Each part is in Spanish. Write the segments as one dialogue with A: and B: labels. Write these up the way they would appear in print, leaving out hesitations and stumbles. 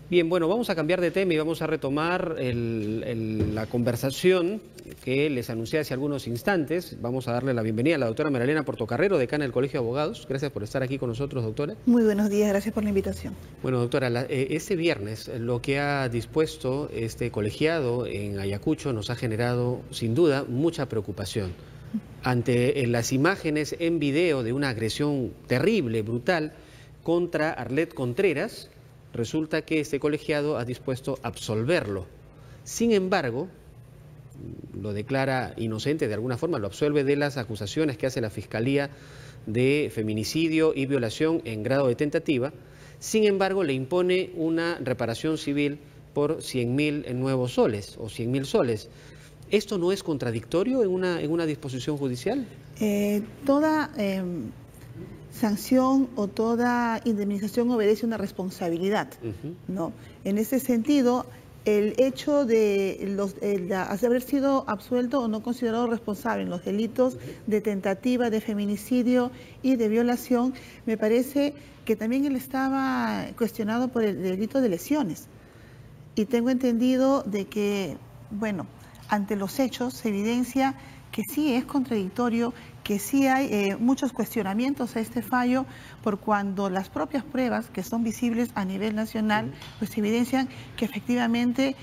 A: Bien, bueno, vamos a cambiar de tema y vamos a retomar la conversación que les anuncié hace algunos instantes. Vamos a darle la bienvenida a la doctora Maralena Portocarrero, decana del Colegio de Abogados. Gracias por estar aquí con nosotros, doctora.
B: Muy buenos días, gracias por la invitación.
A: Bueno, doctora, este viernes lo que ha dispuesto este colegiado en Ayacucho nos ha generado, sin duda, mucha preocupación. Ante las imágenes en video de una agresión terrible, brutal, contra Arlet Contreras, resulta que este colegiado ha dispuesto absolverlo. Sin embargo, lo declara inocente de alguna forma, lo absuelve de las acusaciones que hace la Fiscalía de feminicidio y violación en grado de tentativa. Sin embargo, le impone una reparación civil por 100.000 nuevos soles o 100.000 soles. ¿Esto no es contradictorio en una disposición judicial?
B: Toda sanción o toda indemnización obedece a una responsabilidad, ¿no? En ese sentido, el hecho de haber sido absuelto o no considerado responsable en los delitos de tentativa, de feminicidio y de violación, me parece que también él estaba cuestionado por el delito de lesiones. Y tengo entendido de que, bueno, ante los hechos se evidencia que sí es contradictorio, que sí hay muchos cuestionamientos a este fallo, por cuando las propias pruebas que son visibles a nivel nacional, pues evidencian que efectivamente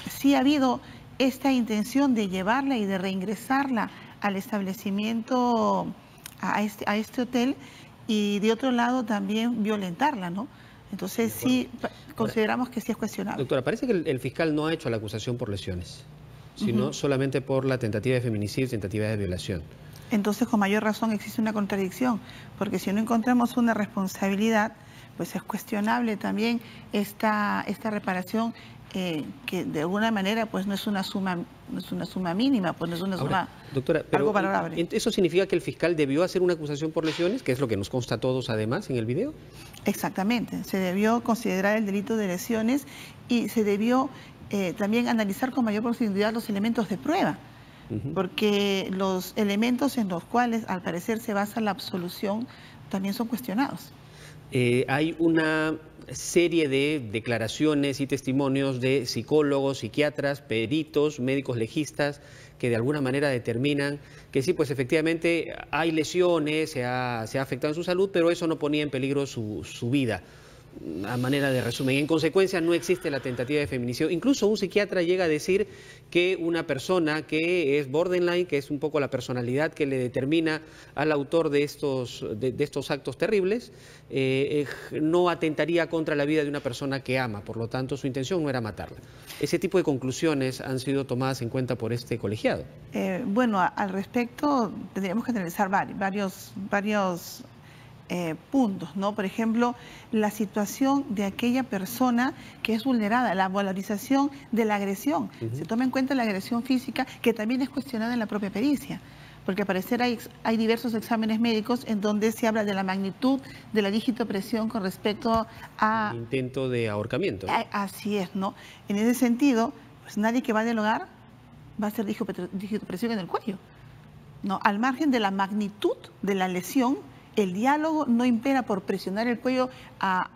B: sí ha habido esta intención de llevarla y de reingresarla al establecimiento, a este hotel, y de otro lado también violentarla, ¿no? Entonces sí consideramos que sí es cuestionable.
A: Doctora, parece que el fiscal no ha hecho la acusación por lesiones, sino solamente por la tentativa de feminicidio y tentativa de violación.
B: Entonces, con mayor razón existe una contradicción, porque si no encontramos una responsabilidad, pues es cuestionable también esta reparación, que de alguna manera pues no es una suma mínima, pues no es una suma,
A: doctora, pero
B: algo valorable.
A: ¿eso significa que el fiscal debió hacer una acusación por lesiones, que es lo que nos consta a todos además en el video?
B: Exactamente, se debió considerar el delito de lesiones y se debió también analizar con mayor profundidad los elementos de prueba, porque los elementos en los cuales al parecer se basa la absolución también son cuestionados.
A: Hay una serie de declaraciones y testimonios de psicólogos, psiquiatras, peritos, médicos legistas, que de alguna manera determinan que sí, pues efectivamente hay lesiones, se ha afectado en su salud, pero eso no ponía en peligro su vida. A manera de resumen, en consecuencia no existe la tentativa de feminicidio. Incluso un psiquiatra llega a decir que una persona que es borderline, que es un poco la personalidad que le determina al autor de estos actos terribles, no atentaría contra la vida de una persona que ama, por lo tanto su intención no era matarla. Ese tipo de conclusiones han sido tomadas en cuenta por este colegiado.
B: Bueno, al respecto tendríamos que analizar varios puntos, ¿no? Por ejemplo, la situación de aquella persona que es vulnerada, la valorización de la agresión. Se toma en cuenta la agresión física, que también es cuestionada en la propia pericia, porque al parecer hay diversos exámenes médicos en donde se habla de la magnitud de la digitopresión con respecto a...
A: El intento de ahorcamiento.
B: Así es, ¿no? En ese sentido, pues nadie que va a dialogar va a hacer digitopresión en el cuello, ¿no? Al margen de la magnitud de la lesión, el diálogo no impera por presionar el cuello a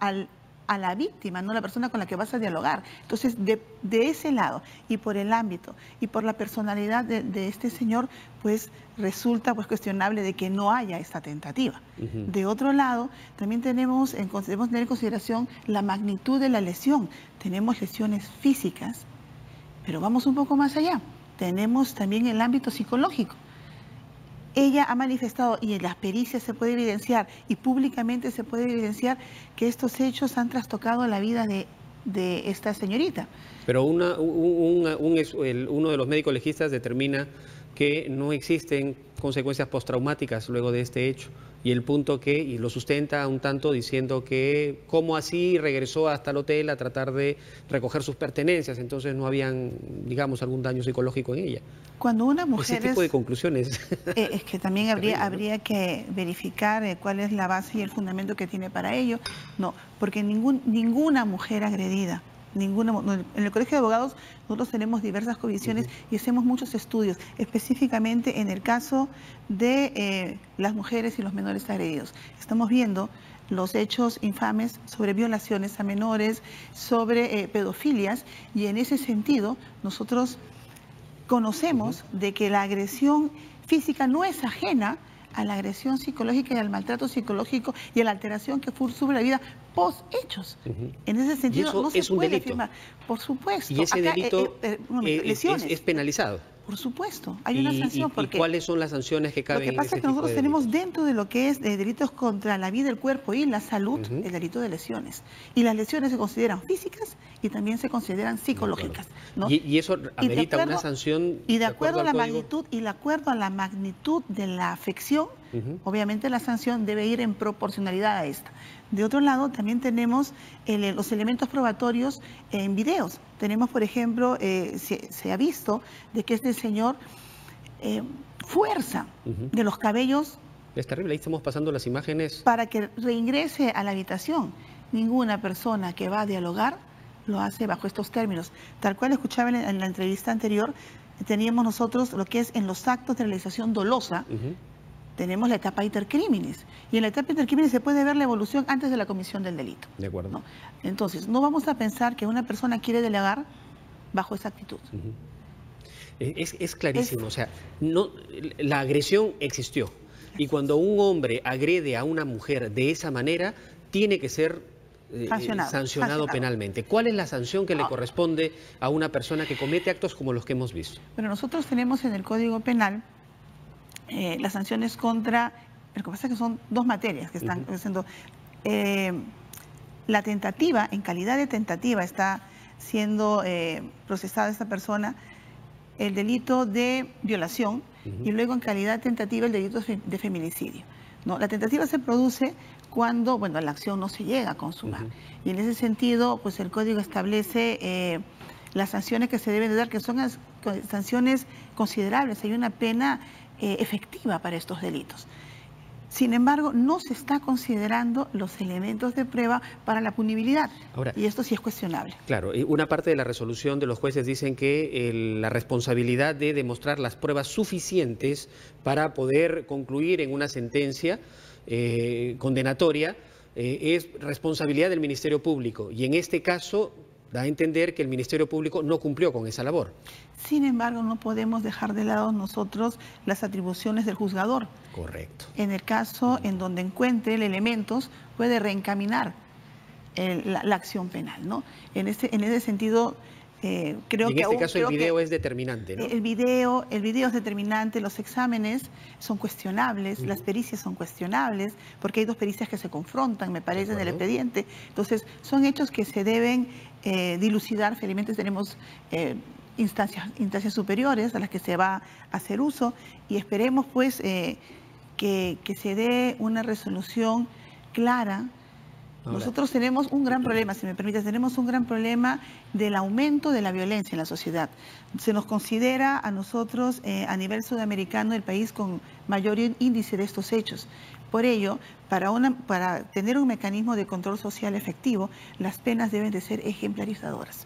B: la víctima, no la persona con la que vas a dialogar. Entonces, de ese lado y por el ámbito y por la personalidad de este señor, pues resulta pues cuestionable de que no haya esta tentativa. De otro lado, también debemos tener en consideración la magnitud de la lesión. Tenemos lesiones físicas, pero vamos un poco más allá. Tenemos también el ámbito psicológico. Ella ha manifestado, y en las pericias se puede evidenciar, y públicamente se puede evidenciar, que estos hechos han trastocado la vida de esta señorita.
A: Pero uno de los médicos legistas determina que no existen consecuencias postraumáticas luego de este hecho, y el punto y lo sustenta un tanto diciendo que cómo así regresó hasta el hotel a tratar de recoger sus pertenencias, entonces no habían, digamos, algún daño psicológico en ella.
B: Cuando una mujer
A: ese tipo de conclusiones.
B: Es que también habría que verificar cuál es la base y el fundamento que tiene para ello. No, porque ninguna mujer agredida, en el Colegio de Abogados nosotros tenemos diversas comisiones y hacemos muchos estudios, específicamente en el caso de las mujeres y los menores agredidos. Estamos viendo los hechos infames sobre violaciones a menores, sobre pedofilias, y en ese sentido nosotros conocemos de que la agresión física no es ajena a la agresión psicológica y al maltrato psicológico y a la alteración que sufre la vida post-hechos. En ese sentido no se puede afirmar. Por supuesto.
A: Y ese delito
B: lesiones.
A: Es penalizado.
B: Por supuesto, hay una sanción.
A: ¿Y cuáles son las sanciones que caben?
B: Lo que pasa es que nosotros tenemos dentro de lo que es delitos contra la vida, el cuerpo y la salud, el delito de lesiones. Y las lesiones se consideran físicas y también se consideran psicológicas, ¿no?
A: Y eso amerita una sanción.
B: Y de acuerdo a la magnitud de la afección, obviamente la sanción debe ir en proporcionalidad a esta. De otro lado, también tenemos los elementos probatorios en videos. Tenemos, por ejemplo, se ha visto de que este señor fuerza de los cabellos.
A: Es terrible, ahí estamos pasando las imágenes.
B: Para que reingrese a la habitación. Ninguna persona que va a dialogar lo hace bajo estos términos. Tal cual escuchaba en la entrevista anterior, teníamos nosotros lo que es en los actos de realización dolosa, tenemos la etapa intercrímenes. Y en la etapa intercrímenes se puede ver la evolución antes de la comisión del delito.
A: De acuerdo.
B: ¿No? Entonces, no vamos a pensar que una persona quiere dialogar bajo esa actitud.
A: Es clarísimo, o sea, la agresión existió. Y cuando un hombre agrede a una mujer de esa manera, tiene que ser sancionado penalmente. ¿Cuál es la sanción que le corresponde a una persona que comete actos como los que hemos visto?
B: Pero nosotros tenemos en el Código Penal las sanciones contra, lo que pasa es que son dos materias que están haciendo. La tentativa, en calidad de tentativa está siendo procesada esta persona, el delito de violación y luego en calidad de tentativa el delito de feminicidio. ¿No? La tentativa se produce cuando, bueno, la acción no se llega a consumar. Y en ese sentido, pues el Código establece las sanciones que se deben de dar, que son sanciones considerables. Hay una pena efectiva para estos delitos. Sin embargo, no se está considerando los elementos de prueba para la punibilidad. Ahora, y esto sí es cuestionable.
A: Claro, una parte de la resolución de los jueces dicen que la responsabilidad de demostrar las pruebas suficientes para poder concluir en una sentencia condenatoria es responsabilidad del Ministerio Público. Y en este caso da a entender que el Ministerio Público no cumplió con esa labor.
B: Sin embargo, no podemos dejar de lado nosotros las atribuciones del juzgador.
A: Correcto.
B: En el caso en donde encuentre elementos, puede reencaminar la acción penal, ¿no? En ese sentido, creo que...
A: En este caso el video es determinante, ¿no?
B: El video es determinante, los exámenes son cuestionables, las pericias son cuestionables, porque hay dos pericias que se confrontan, me parece, en el expediente. Entonces, son hechos que se deben dilucidar. Felizmente tenemos instancias superiores a las que se va a hacer uso y esperemos, pues, que se dé una resolución clara. Ahora, nosotros tenemos un gran problema, si me permites, tenemos un gran problema del aumento de la violencia en la sociedad. Se nos considera a nosotros, a nivel sudamericano, el país con mayor índice de estos hechos. Por ello, para tener un mecanismo de control social efectivo, las penas deben de ser ejemplarizadoras.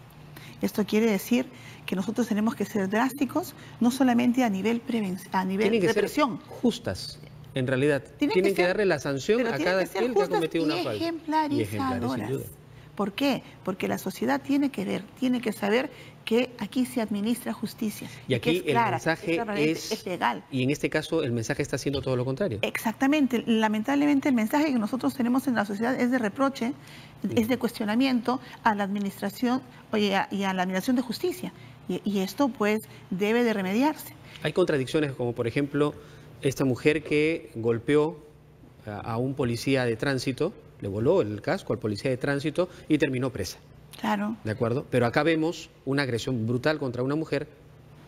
B: Esto quiere decir que nosotros tenemos que ser drásticos, no solamente a nivel represión.
A: Tienen que ser justas. En realidad, tienen que darle la sanción a cada aquel que ha cometido una falta.
B: Ejemplarizadoras. ¿Por qué? Porque la sociedad tiene que ver, tiene que saber que aquí se administra justicia.
A: Y aquí
B: es clara,
A: el mensaje
B: es legal.
A: Y en este caso el mensaje está haciendo todo lo contrario.
B: Exactamente. Lamentablemente el mensaje que nosotros tenemos en la sociedad es de reproche, es de cuestionamiento a la administración y a la administración de justicia. Y esto pues debe de remediarse.
A: Hay contradicciones como por ejemplo esta mujer que golpeó a un policía de tránsito, le voló el casco al policía de tránsito y terminó presa.
B: Claro.
A: ¿De acuerdo? Pero acá vemos una agresión brutal contra una mujer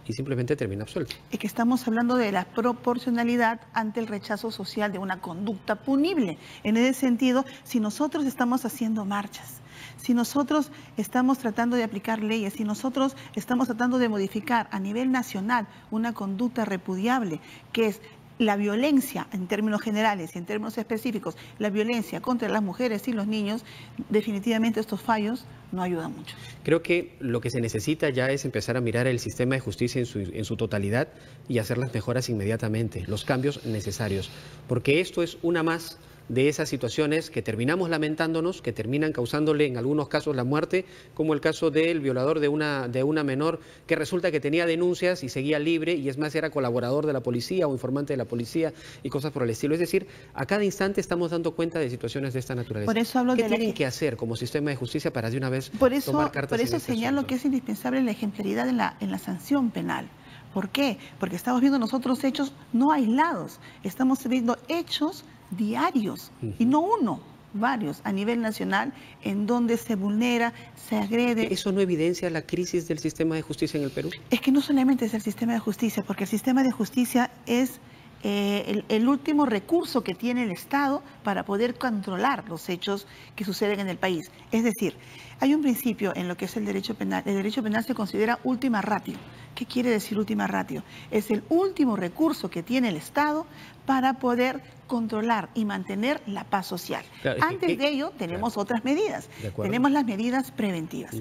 A: y simplemente termina absuelta.
B: Es que estamos hablando de la proporcionalidad ante el rechazo social de una conducta punible. En ese sentido, si nosotros estamos haciendo marchas, si nosotros estamos tratando de aplicar leyes, si nosotros estamos tratando de modificar a nivel nacional una conducta repudiable, que es la violencia en términos generales y en términos específicos, la violencia contra las mujeres y los niños, definitivamente estos fallos no ayudan mucho.
A: Creo que lo que se necesita ya es empezar a mirar el sistema de justicia en su totalidad y hacer las mejoras inmediatamente, los cambios necesarios, porque esto es una más de esas situaciones que terminamos lamentándonos, que terminan causándole en algunos casos la muerte, como el caso del violador de una menor que resulta que tenía denuncias y seguía libre, y es más, era colaborador de la policía o informante de la policía y cosas por el estilo. Es decir, a cada instante estamos dando cuenta de situaciones de esta naturaleza.
B: Por eso hablo
A: ¿Qué
B: de
A: tienen que hacer como sistema de justicia para de una vez tomar cartas
B: Por eso
A: en este
B: señalo
A: asunto?
B: que es indispensable la ejemplaridad en la sanción penal. ¿Por qué? Porque estamos viendo nosotros hechos no aislados, estamos viendo hechos diarios, y no uno, varios, a nivel nacional, en donde se vulnera, se agrede.
A: ¿Eso no evidencia la crisis del sistema de justicia en el Perú?
B: Es que no solamente es el sistema de justicia, porque el sistema de justicia es el último recurso que tiene el Estado para poder controlar los hechos que suceden en el país. Es decir, hay un principio en lo que es el derecho penal. El derecho penal se considera última ratio. ¿Qué quiere decir última ratio? Es el último recurso que tiene el Estado para poder controlar y mantener la paz social.
A: Claro,
B: Antes de ello tenemos otras medidas. Tenemos las medidas preventivas.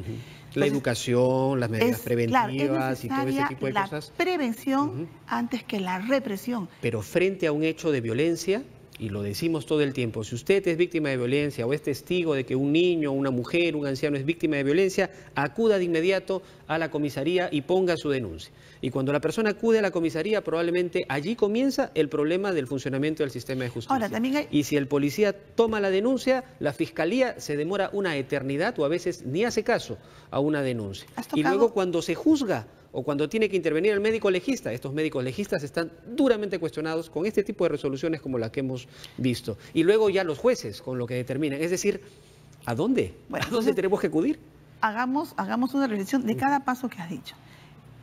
A: La educación, las medidas preventivas
B: claro,
A: y todo ese tipo de cosas.
B: La prevención antes que la represión.
A: Pero frente a un hecho de violencia, y lo decimos todo el tiempo, si usted es víctima de violencia o es testigo de que un niño, una mujer, un anciano es víctima de violencia, acuda de inmediato a la comisaría y ponga su denuncia. Y cuando la persona acude a la comisaría, probablemente allí comienza el problema del funcionamiento del sistema de justicia.
B: Ahora, también
A: Y si el policía toma la denuncia, la fiscalía se demora una eternidad o a veces ni hace caso a una denuncia. Y luego cuando se juzga o cuando tiene que intervenir el médico legista, estos médicos legistas están duramente cuestionados con este tipo de resoluciones como la que hemos visto. Y luego ya los jueces con lo que determinan. Es decir, ¿a dónde?
B: Bueno,
A: ¿A dónde tenemos que acudir?
B: Hagamos una reflexión de cada paso que has dicho.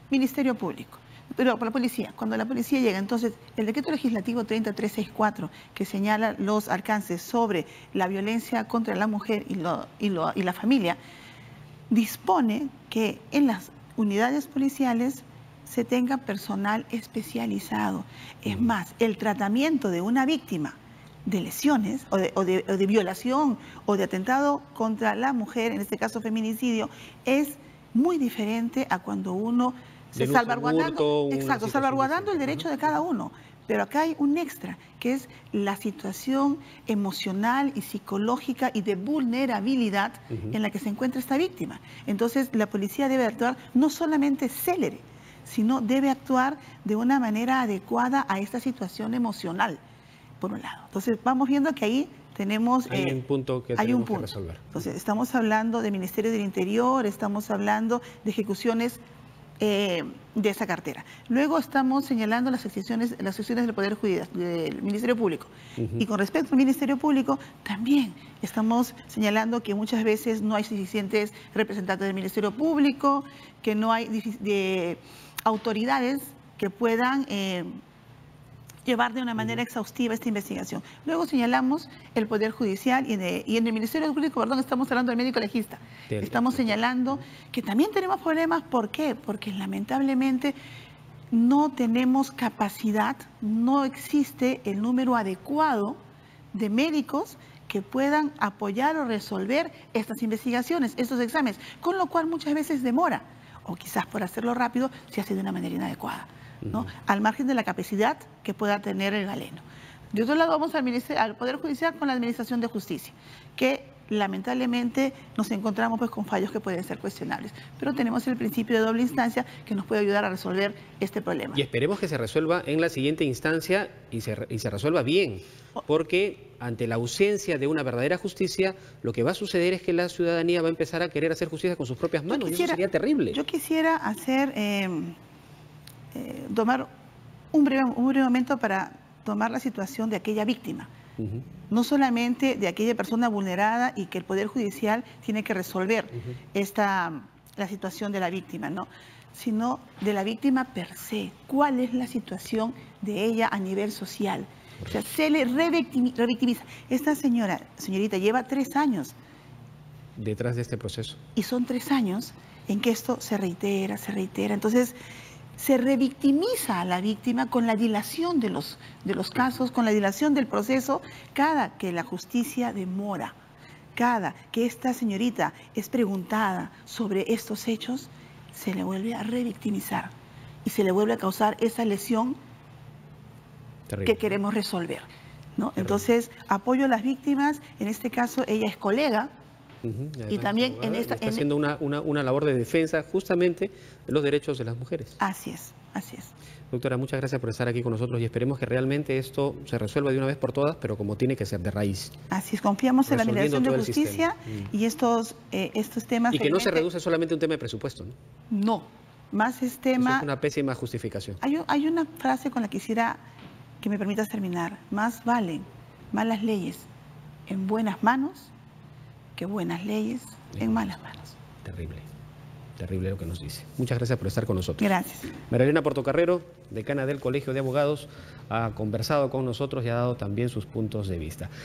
B: Ministerio Público, pero por la policía, cuando la policía llega, entonces el decreto legislativo 30364 que señala los alcances sobre la violencia contra la mujer y la familia, dispone que en las unidades policiales se tenga personal especializado. Es más, el tratamiento de una víctima de lesiones o de violación o de atentado contra la mujer, en este caso feminicidio, es muy diferente a cuando uno se salvaguardando, salvaguardando el derecho de cada uno. Pero acá hay un extra, que es la situación emocional y psicológica y de vulnerabilidad en la que se encuentra esta víctima. Entonces, la policía debe actuar no solamente célere, sino debe actuar de una manera adecuada a esta situación emocional, por un lado. Entonces, vamos viendo que ahí tenemos...
A: Hay un punto que tenemos que resolver.
B: Entonces, estamos hablando del Ministerio del Interior, estamos hablando de ejecuciones de esa cartera. Luego estamos señalando las secciones del Poder Judicial, del Ministerio Público. Y con respecto al Ministerio Público, también estamos señalando que muchas veces no hay suficientes representantes del Ministerio Público, que no hay autoridades que puedan llevar de una manera exhaustiva esta investigación. Luego señalamos el Poder Judicial y en el Ministerio Público, estamos hablando del médico legista. Estamos señalando que también tenemos problemas. ¿Por qué? Porque lamentablemente no tenemos capacidad, no existe el número adecuado de médicos que puedan apoyar o resolver estas investigaciones, estos exámenes, con lo cual muchas veces demora, o quizás por hacerlo rápido se hace de una manera inadecuada, ¿no? Al margen de la capacidad que pueda tener el galeno. De otro lado vamos al Poder Judicial con la Administración de Justicia, que lamentablemente nos encontramos con fallos que pueden ser cuestionables, pero tenemos el principio de doble instancia que nos puede ayudar a resolver este problema.
A: Y esperemos que se resuelva en la siguiente instancia y se resuelva bien, porque ante la ausencia de una verdadera justicia, lo que va a suceder es que la ciudadanía va a empezar a querer hacer justicia con sus propias manos, y eso sería terrible.
B: Yo quisiera tomar un breve momento para tomar la situación de aquella víctima. No solamente de aquella persona vulnerada y que el Poder Judicial tiene que resolver la situación de la víctima, ¿no? Sino de la víctima per se. ¿Cuál es la situación de ella a nivel social? O sea, se le revictimiza. Esta señorita lleva 3 años
A: detrás de este proceso.
B: Y son 3 años en que esto se reitera. Entonces, se revictimiza a la víctima con la dilación de los casos, con la dilación del proceso, cada que la justicia demora, cada que esta señorita es preguntada sobre estos hechos, se le vuelve a revictimizar y se le vuelve a causar esa lesión terrible que queremos resolver. ¿no? Entonces, apoyo a las víctimas, en este caso ella es colega, y también en esta...
A: Está haciendo una labor de defensa justamente de los derechos de las mujeres.
B: Así es, así es.
A: Doctora, muchas gracias por estar aquí con nosotros y esperemos que realmente esto se resuelva de una vez por todas, pero como tiene que ser, de raíz.
B: Así es, confiamos en la Administración de Justicia y estos temas...
A: Y que no se reduce solamente a un tema de presupuesto, ¿no?
B: No, más es tema...
A: Eso es una pésima justificación.
B: Hay una frase con la que quisiera que me permitas terminar. Más valen malas leyes en buenas manos que buenas leyes en malas manos.
A: Terrible, terrible lo que nos dice. Muchas gracias por estar con nosotros.
B: Gracias.
A: María Elena Portocarrero, decana del Colegio de Abogados, ha conversado con nosotros y ha dado también sus puntos de vista.